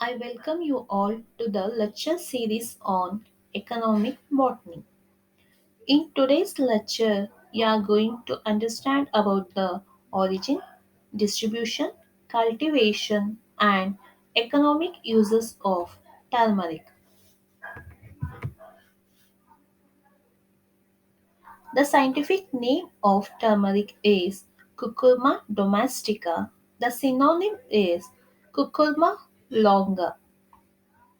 I welcome you all to the lecture series on economic botany. In today's lecture, you are going to understand about the origin, distribution, cultivation, and economic uses of turmeric. The scientific name of turmeric is Curcuma domestica. The synonym is Curcuma longa.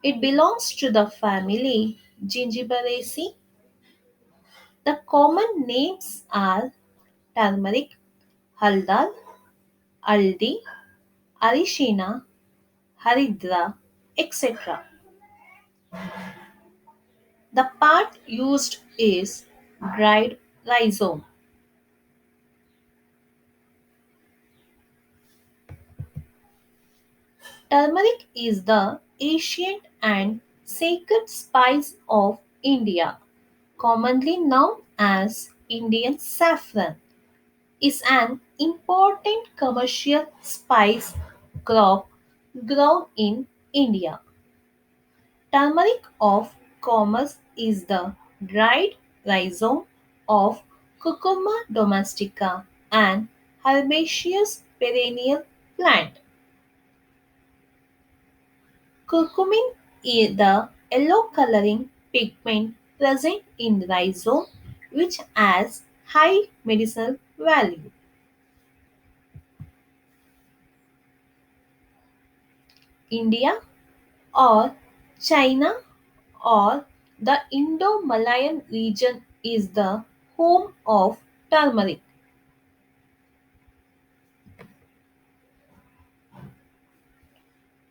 It belongs to the family Gingiberaceae. The common names are turmeric, haldar, aldi, arishina, haridra, etc. The part used is dried rhizome. Turmeric is the ancient and sacred spice of India, commonly known as Indian saffron, is an important commercial spice crop grown in India. Turmeric of commerce is the dried rhizome of Cucumber domestica, an herbaceous perennial plant. Curcumin is the yellow coloring pigment present in rhizome which has high medicinal value. India or China or the Indo-Malayan region is the home of turmeric.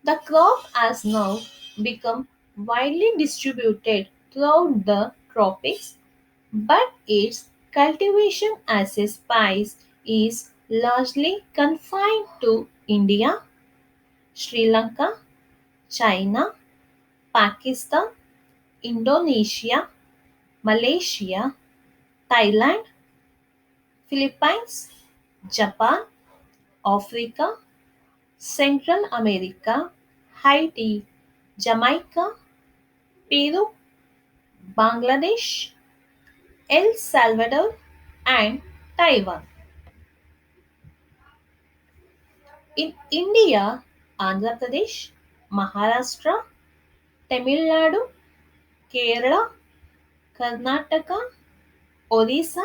The crop has now become widely distributed throughout the tropics, but its cultivation as a spice is largely confined to India, Sri Lanka, China, Pakistan, Indonesia, Malaysia, Thailand, Philippines, Japan, Africa, Central America, Haiti, Jamaica, Peru, Bangladesh, El Salvador, and Taiwan. In India, Andhra Pradesh, Maharashtra, Tamil Nadu, Kerala, Karnataka, Odisha,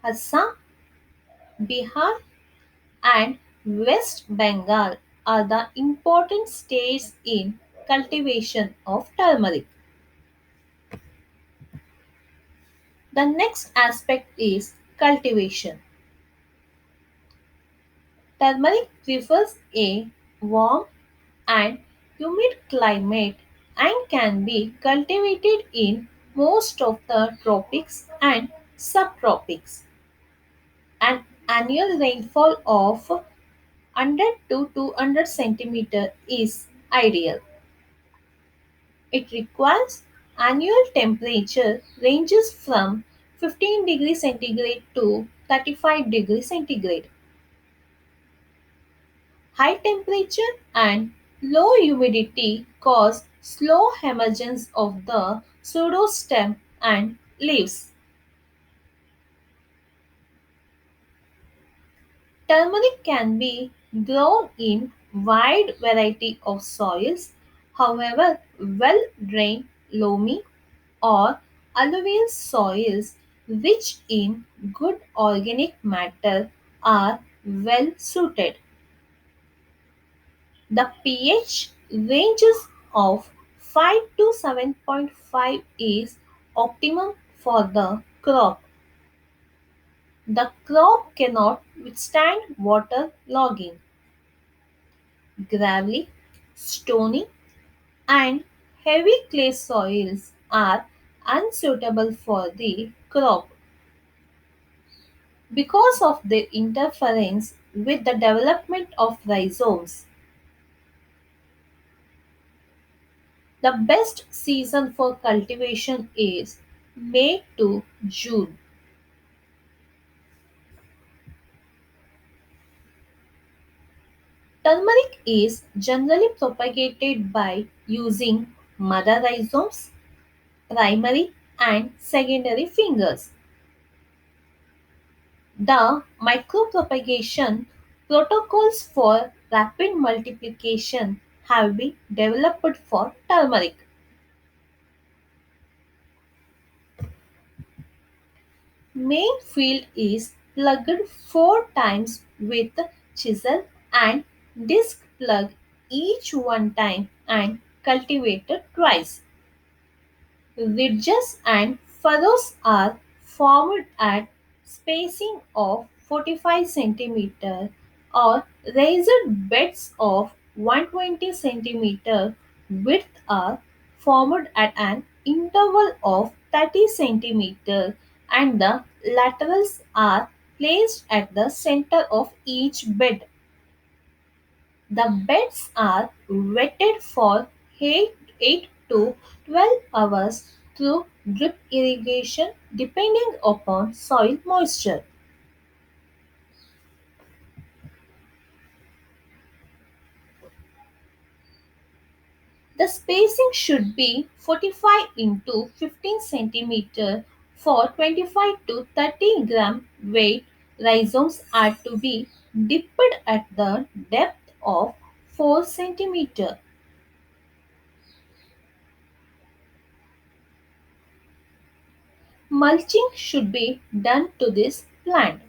Assam, Bihar, and West Bengal are the important states in cultivation of turmeric. The next aspect is cultivation. Turmeric prefers a warm and humid climate and can be cultivated in most of the tropics and subtropics. An annual rainfall of 100 to 200 centimeter is ideal. It requires annual temperature ranges from 15 degrees centigrade to 35 degrees centigrade. High temperature and low humidity cause slow emergence of the pseudostem and leaves. Turmeric can be grown in wide variety of soils. However, well-drained loamy or alluvial soils rich in good organic matter are well suited. The pH ranges of 5 to 7.5 is optimum for the crop. The crop cannot withstand water logging. Gravelly, stony, and heavy clay soils are unsuitable for the crop because of their interference with the development of rhizomes. The best season for cultivation is May to June. Turmeric is generally propagated by using mother rhizomes, primary and secondary fingers. The micropropagation protocols for rapid multiplication have been developed for turmeric. Main field is plugged 4 times with chisel and disc plug each one time and cultivated twice. Ridges and furrows are formed at spacing of 45 cm or raised beds of 120 cm width are formed at an interval of 30 cm and the laterals are placed at the center of each bed. The beds are wetted for 8 to 12 hours through drip irrigation depending upon soil moisture. The spacing should be 45 into 15 cm for 25 to 30 gram weight. Rhizomes are to be dipped at the depth of 4 cm. Mulching should be done to this plant.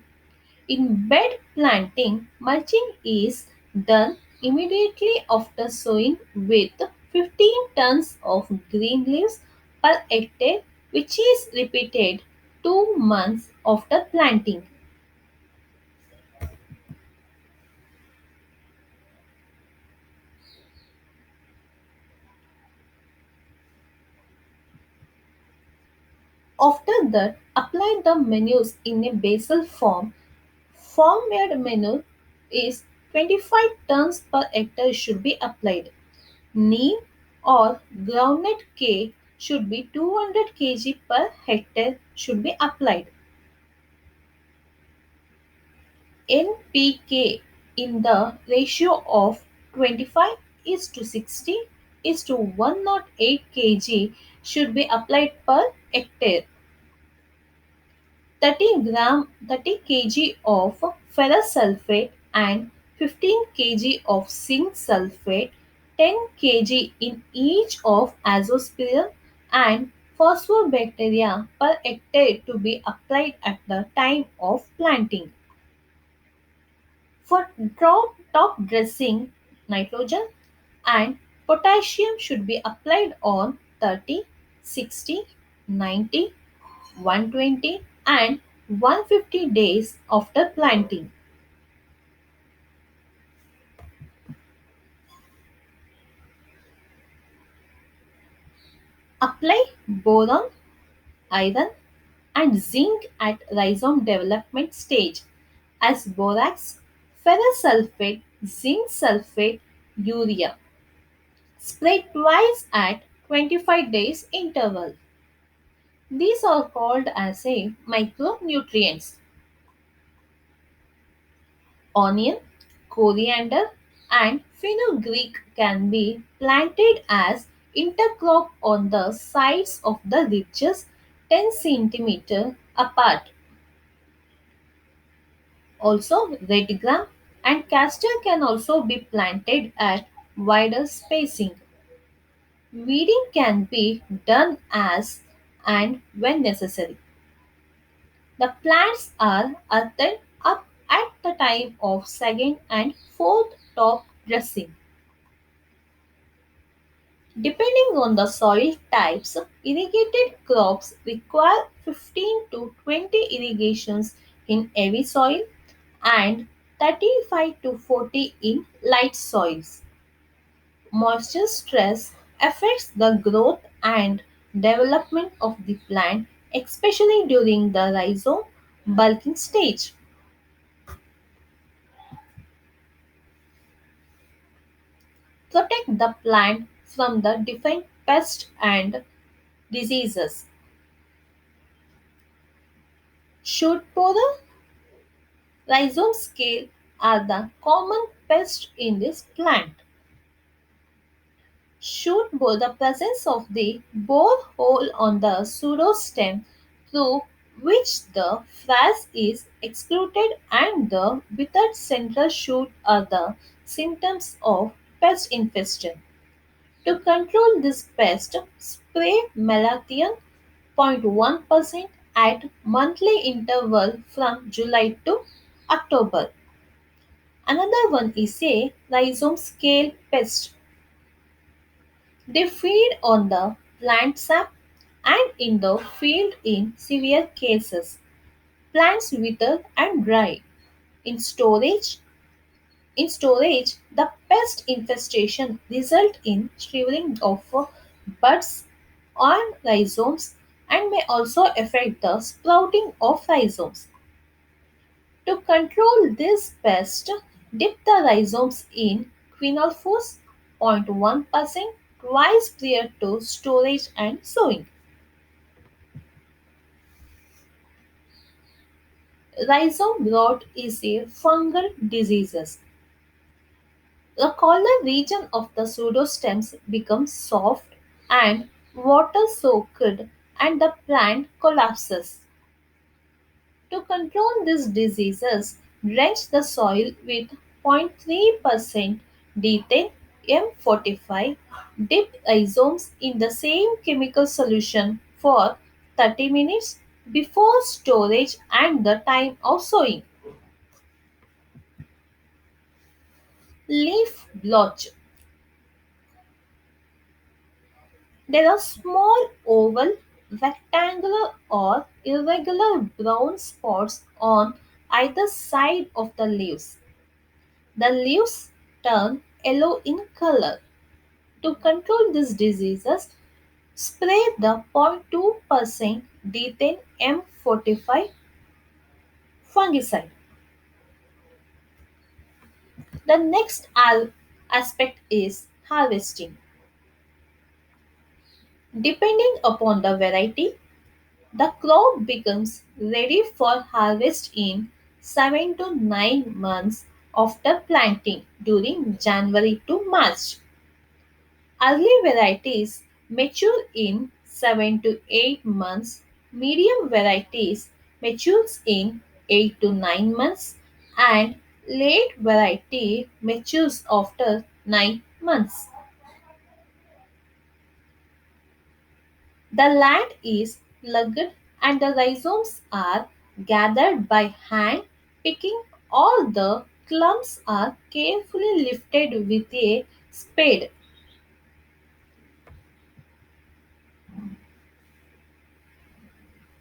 In bed planting, mulching is done immediately after sowing with 15 tons of green leaves per hectare, which is repeated 2 months after planting. After that, apply the manures in a basal form. Farm-made manure is 25 tons per hectare should be applied. Neem or groundnut cake should be 200 kg per hectare should be applied. NPK in the ratio of 25 is to 60 is to 108 kg should be applied per hectare. 30 kg of ferrous sulfate and 15 kg of zinc sulfate, 10 kg in each of azospirillum and phosphobacteria per hectare to be applied at the time of planting. For top dressing, nitrogen and potassium should be applied on 30, 60, 90, 120 and 150 days after planting. Apply boron, iron and zinc at rhizome development stage as borax, ferrous sulfate, zinc sulfate, urea. Spray twice at 25 days interval. These are called as a micronutrients. Onion, coriander, and fenugreek can be planted as intercrop on the sides of the ridges 10 cm apart. Also, red gram and castor can also be planted at wider spacing. Weeding can be done as and when necessary. The plants are earthed up at the time of second and fourth top dressing. Depending on the soil types, irrigated crops require 15 to 20 irrigations in heavy soil and 35 to 40 in light soils. Moisture stress affects the growth and development of the plant, especially during the rhizome bulking stage. Protect the plant from the different pests and diseases. Shoot borer, rhizome scale are the common pest in this plant. Shoot the presence of the borehole on the pseudostem through which the phrase is excluded and the withered central shoot are the symptoms of pest infestation. To control this pest, spray malathion 0.1% at monthly interval from July to October. Another one is a rhizome scale pest. They feed on the plant sap and in the field in severe cases. Plants wither and dry. In storage, the pest infestation result in shriveling of buds on rhizomes and may also affect the sprouting of rhizomes. To control this pest, dip the rhizomes in quinolphos 0.1% twice prior to storage and sowing. Rhizome rot is a fungal disease. The collar region of the pseudostems becomes soft and water soaked and the plant collapses. To control these diseases, drench the soil with 0.3% dethane M45. Dip rhizomes in the same chemical solution for 30 minutes before storage and the time of sowing. Leaf blotch. There are small oval, rectangular or irregular brown spots on either side of the leaves. The leaves turn yellow in color. To control these diseases, spray the 0.2% dethane M45 fungicide. The next aspect is harvesting. Depending upon the variety, the crop becomes ready for harvest in 7 to 9 months after planting during January to March. Early varieties mature in 7 to 8 months, medium varieties matures in 8 to 9 months, and late variety matures after 9 months. The land is plugged and the rhizomes are gathered by hand picking. All the clumps are carefully lifted with a spade.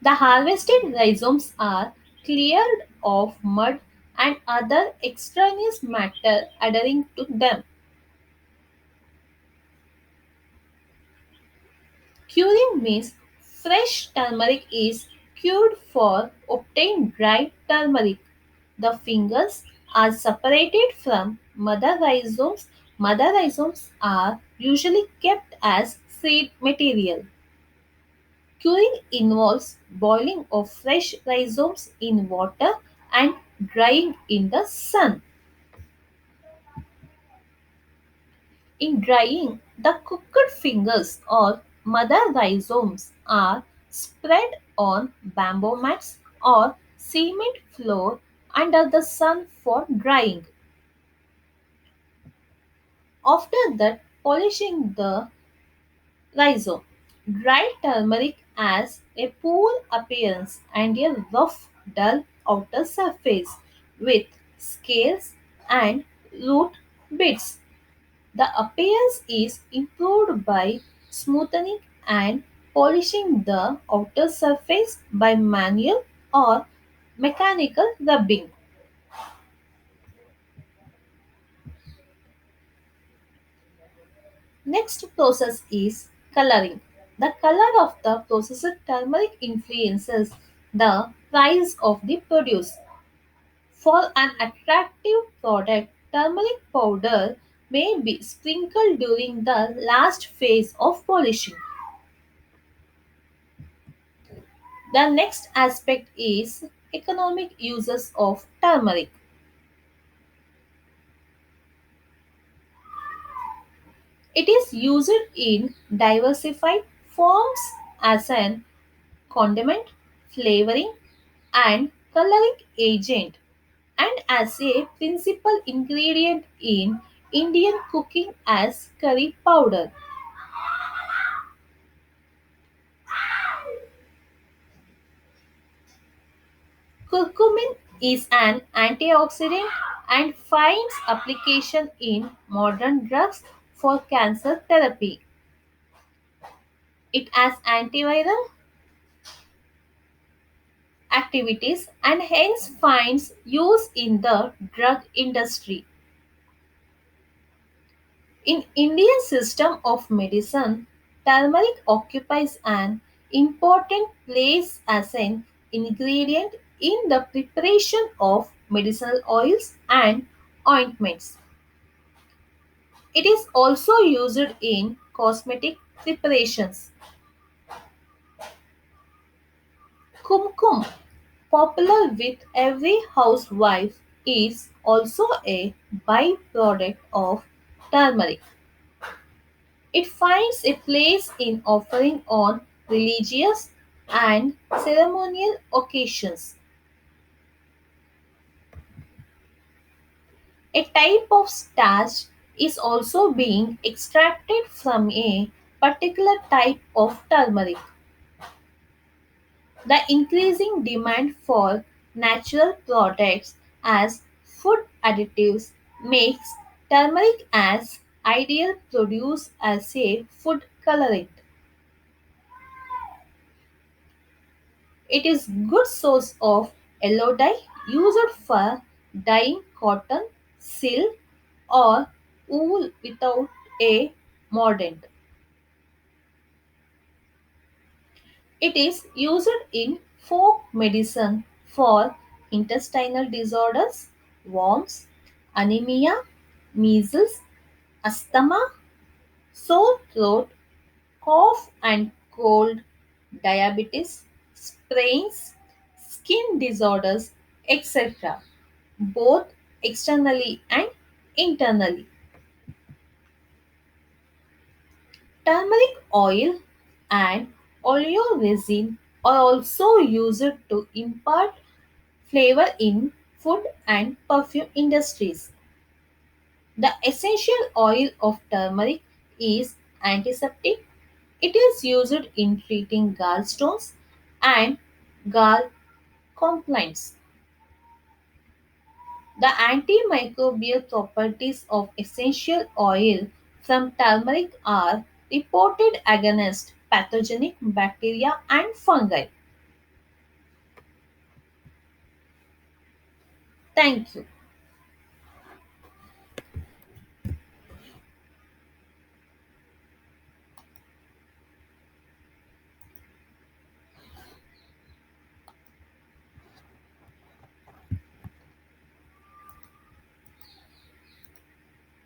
The harvested rhizomes are cleared of mud and other extraneous matter adhering to them. Curing means fresh turmeric is cured for obtained dry turmeric. The fingers are separated from mother rhizomes. Mother rhizomes are usually kept as seed material. Curing involves boiling of fresh rhizomes in water and drying in the sun. In drying, the cooked fingers or mother rhizomes are spread on bamboo mats or cement floor under the sun for drying. After that, polishing the rhizome. Dry turmeric has a pool appearance and a rough, dull outer surface with scales and root bits. The appearance is improved by smoothing and polishing the outer surface by manual or mechanical rubbing. Next process is coloring. The color of the processed turmeric influences the price of the produce. For an attractive product, turmeric powder may be sprinkled during the last phase of polishing. The next aspect is economic uses of turmeric. It is used in diversified forms as an condiment, flavoring, and coloring agent, and as a principal ingredient in Indian cooking as curry powder. Curcumin is an antioxidant and finds application in modern drugs for cancer therapy. It has antiviral activities and hence finds use in the drug industry. In Indian system of medicine, turmeric occupies an important place as an ingredient in the preparation of medicinal oils and ointments. It is also used in cosmetic preparations. Kumkum, popular with every housewife, is also a byproduct of turmeric. It finds a place in offering on religious and ceremonial occasions. A type of starch is also being extracted from a particular type of turmeric. The increasing demand for natural products as food additives makes turmeric as ideal produce as a food colorant. It is good source of yellow dye used for dyeing cotton, silk or wool without a mordant. It is used in folk medicine for intestinal disorders, worms, anemia, measles, asthma, sore throat, cough and cold, diabetes, sprains, skin disorders, etc., both externally and internally. Turmeric oil and oleoresin are also used to impart flavor in food and perfume industries. The essential oil of turmeric is antiseptic. It is used in treating gallstones and gall complaints. The antimicrobial properties of essential oil from turmeric are reported against pathogenic bacteria and fungi. Thank you.